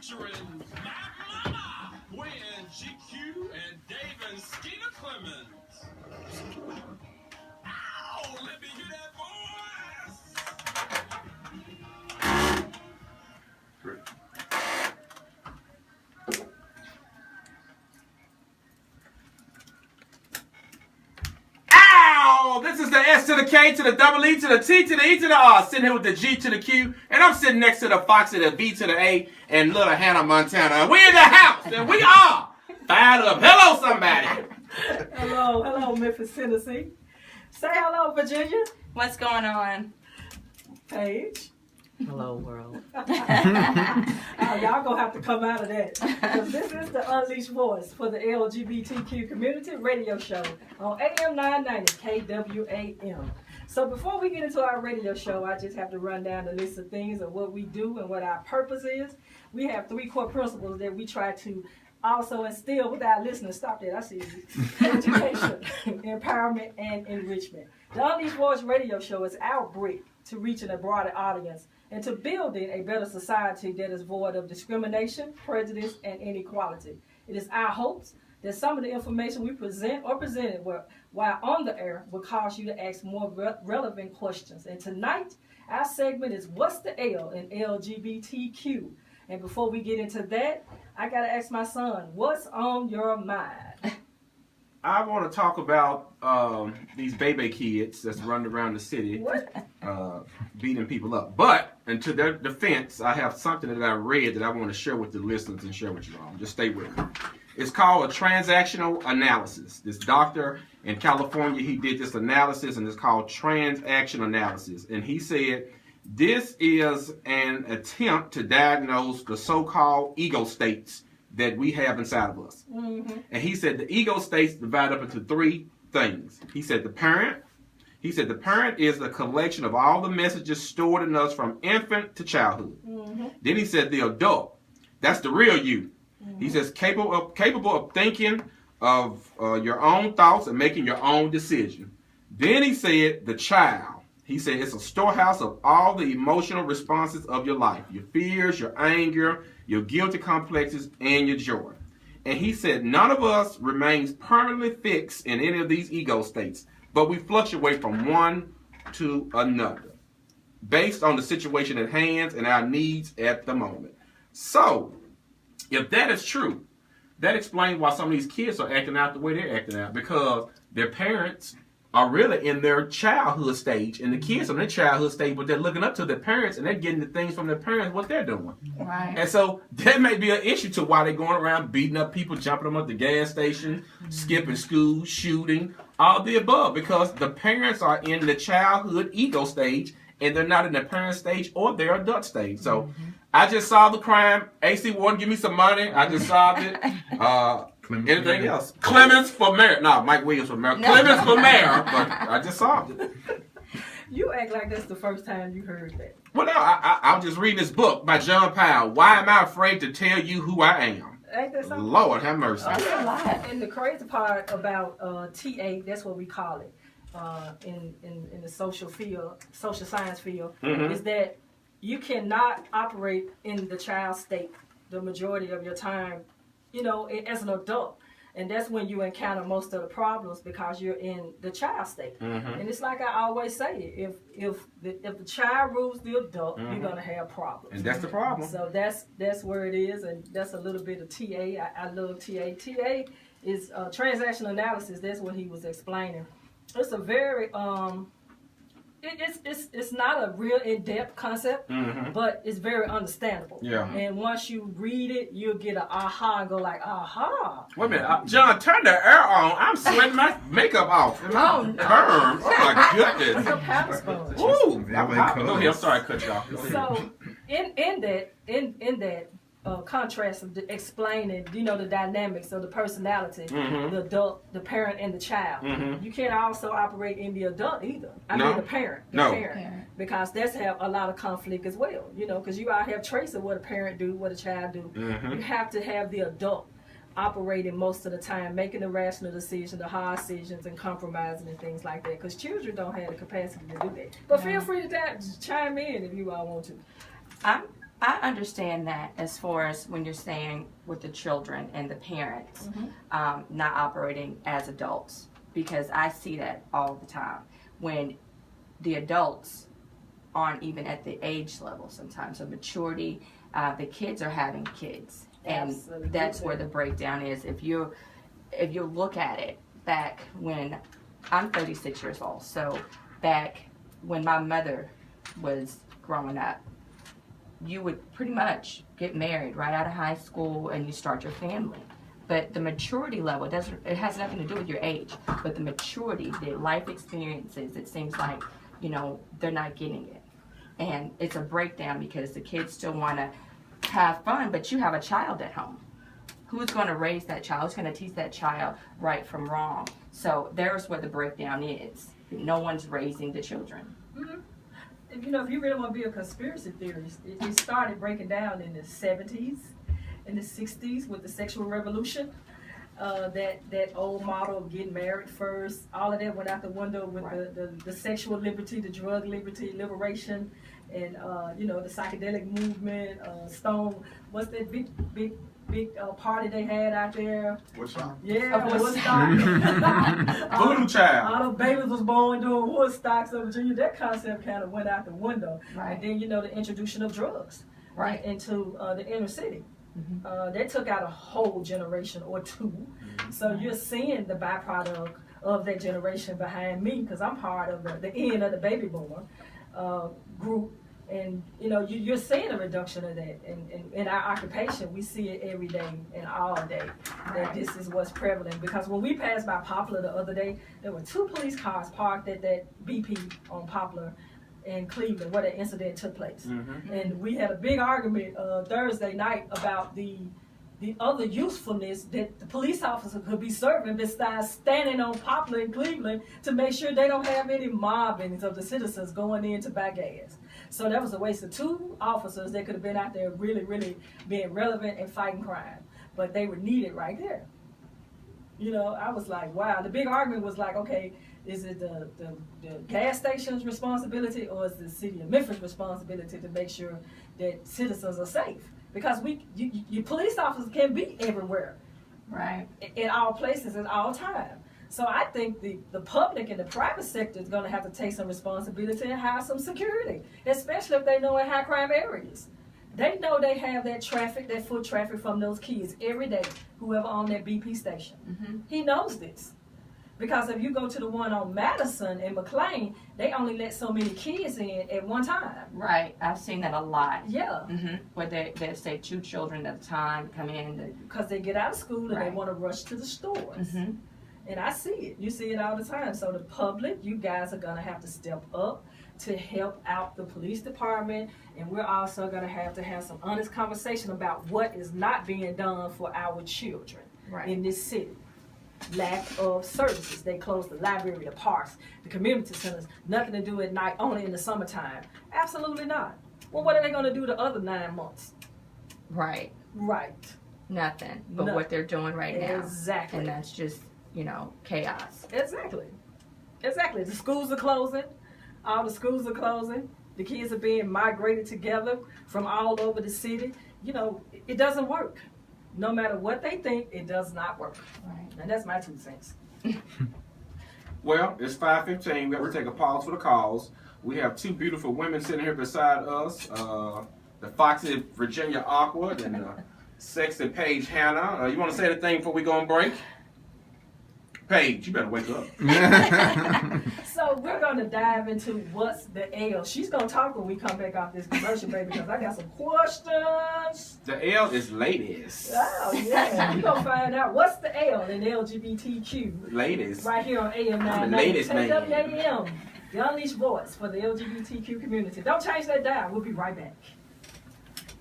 featuring my mama, Gwen GQ, and Dave and Skeeter Clemens. Ow! Let me hear that voice! Great. Ow! This is the S to the K to the double E to the T to the E to the R. Sitting here with the G to the Q, and I'm sitting next to the Fox to the V to the A, and little Hannah Montana. We in the house, and we are fired up. Hello, somebody. Hello, Memphis, Tennessee. Say hello, Virginia. What's going on? Paige. Hello, world. Y'all gonna have to come out of that, because this is the Unleashed Voice for the LGBTQ community radio show on AM 990 KWAM. So before we get into our radio show, I just have to run down the list of things of what we do and what our purpose is. We have 3 core principles that we try to also instill with our listeners. Stop that, I see you. Education, empowerment, and enrichment. The Unleashed Voice radio show is our brick to reaching a broader audience and to building a better society that is void of discrimination, prejudice, and inequality. It is our hopes that some of the information we present or presented while on the air will cause you to ask more relevant questions. And tonight, our segment is What's the L in LGBTQ? And before we get into that, I got to ask my son, what's on your mind? I want to talk about these baby kids that's running around the city beating people up. But, and to their defense, I have something that I read that I want to share with the listeners and share with you all. Just stay with me. It's called a transactional analysis. This doctor in California, he did this analysis, and it's called transaction analysis. And he said, this is an attempt to diagnose the so-called ego states that we have inside of us. Mm-hmm. And he said the ego states divide up into 3 things. He said the parent is the collection of all the messages stored in us from infant to childhood. Mm-hmm. Then he said the adult, that's the real you. Mm-hmm. He says capable of thinking of your own thoughts and making your own decision. Then he said the child. He said it's a storehouse of all the emotional responses of your life, your fears, your anger, your guilty complexes, and your joy. And he said none of us remains permanently fixed in any of these ego states, but we fluctuate from one to another based on the situation at hand and our needs at the moment. So, if that is true, that explains why some of these kids are acting out the way they're acting out, because their parents are really in their childhood stage, and the kids are in their childhood stage, but they're looking up to their parents, and they're getting the things from their parents, what they're doing. Right. And so that may be an issue to why they're going around beating up people, jumping them at the gas station, skipping school, shooting, all the above, because the parents are in the childhood ego stage, and they're not in the parent stage or their adult stage. So I just solved the crime. AC Warden, give me some money. I just solved it. Anything else? Clemens for mayor. No, Mike Williams for mayor. No. Clemens for mayor, but I just solved it. You act like that's the first time you heard that. Well, no, I'm just reading this book by John Powell. Why am I afraid to tell you who I am? Ain't that something? Lord have mercy. That's a lot. And the crazy part about TA, that's what we call it in the social science field, is that you cannot operate in the child state the majority of your time, as an adult. And that's when you encounter most of the problems, because you're in the child state. Mm-hmm. And it's like I always say, if the child rules the adult, you're going to have problems. And that's the problem. So that's where it is, and that's a little bit of TA. I love TA. TA is transactional analysis. That's what he was explaining. It's a very it's not a real in-depth concept, but it's very understandable. Yeah. And once you read it, you'll get an aha and go like, aha. Wait a minute, John, turn the air on. I'm sweating my makeup off. Oh, no. Burn. Oh my goodness. It's a powder sponge. Ooh. Go ahead. I'm sorry I cut you off. So in that contrast of explaining, the dynamics of the personality, the adult, the parent, and the child. You can't also operate in the adult either. I mean the parent. Because that's have a lot of conflict as well. Because you all have traits of what a parent do, what a child do. You have to have the adult operating most of the time, making the rational decisions, the hard decisions, and compromising and things like that. Because children don't have the capacity to do that. But feel free to chime in if you all want to. I understand that as far as when you're saying with the children and the parents not operating as adults, because I see that all the time when the adults aren't even at the age level sometimes of maturity. The kids are having kids, and Absolutely. That's where the breakdown is. If you look at it back when I'm 36 years old, so back when my mother was growing up, you would pretty much get married right out of high school and you start your family. But the maturity level, it has nothing to do with your age, but the maturity, the life experiences, it seems like, they're not getting it. And it's a breakdown because the kids still want to have fun, but you have a child at home. Who's going to raise that child? Who's going to teach that child right from wrong? So there's where the breakdown is. No one's raising the children. Mm-hmm. If you really want to be a conspiracy theorist, it started breaking down in the 70s, in the 60s with the sexual revolution. That old model of getting married first, all of that went out the window with the sexual liberty, the drug liberation, and the psychedelic movement. What's that big party they had out there? Woodstock? Yeah, Woodstock. Voodoo Child. All the babies was born doing Woodstock, so Virginia, that concept kind of went out the window. Right. And then, the introduction of drugs into the inner city. They took out a whole generation or two. So you're seeing the byproduct of that generation behind me, because I'm part of the end of the baby boomer group. And you're seeing a reduction of that. And in our occupation, we see it every day and all day that this is what's prevalent. Because when we passed by Poplar the other day, there were 2 police cars parked at that BP on Poplar in Cleveland where that incident took place. And we had a big argument Thursday night about the other usefulness that the police officer could be serving besides standing on Poplar in Cleveland to make sure they don't have any mobbings of the citizens going in to buy gas. So that was a waste of 2 officers that could have been out there really, really being relevant and fighting crime. But they were needed right there. I was like, wow. The big argument was like, okay, is it the gas station's responsibility or is the city of Memphis' responsibility to make sure that citizens are safe? Because your police officers can be everywhere, right, in all places at all times. So I think the public and the private sector is going to have to take some responsibility and hire some security, especially if they know in high crime areas. They know they have that foot traffic from those kids every day, whoever on that BP station. He knows this. Because if you go to the one on Madison and McLean, they only let so many kids in at one time. Right. I've seen that a lot. Yeah. Where they say 2 children at a time come in. Because they get out of school and they want to rush to the stores. And I see it. You see it all the time. So the public, you guys are going to have to step up to help out the police department. And we're also going to have some honest conversation about what is not being done for our children in this city. Lack of services. They closed the library, the parks, the community centers. Nothing to do at night, only in the summertime. Absolutely not. Well, what are they going to do the other 9 months? Right. Nothing. But what they're doing right now. Exactly. And that's just, chaos. Exactly. The schools are closing. All the schools are closing. The kids are being migrated together from all over the city. It doesn't work. No matter what they think, it does not work. Right. And that's my 2 cents. Well, it's 5:15. We have to take a pause for the calls. We have 2 beautiful women sitting here beside us. The foxy Virginia Awkward and sexy Paige Hannah. You want to say anything before we go on break? Paige, you better wake up. So we're going to dive into what's the L. She's going to talk when we come back off this commercial, baby, because I got some questions. The L is ladies. Oh, yeah. We're going to find out what's the L in LGBTQ. Ladies. Right here on AM 990. Ladies, man. KWAM, the unleashed voice for the LGBTQ community. Don't change that dial. We'll be right back.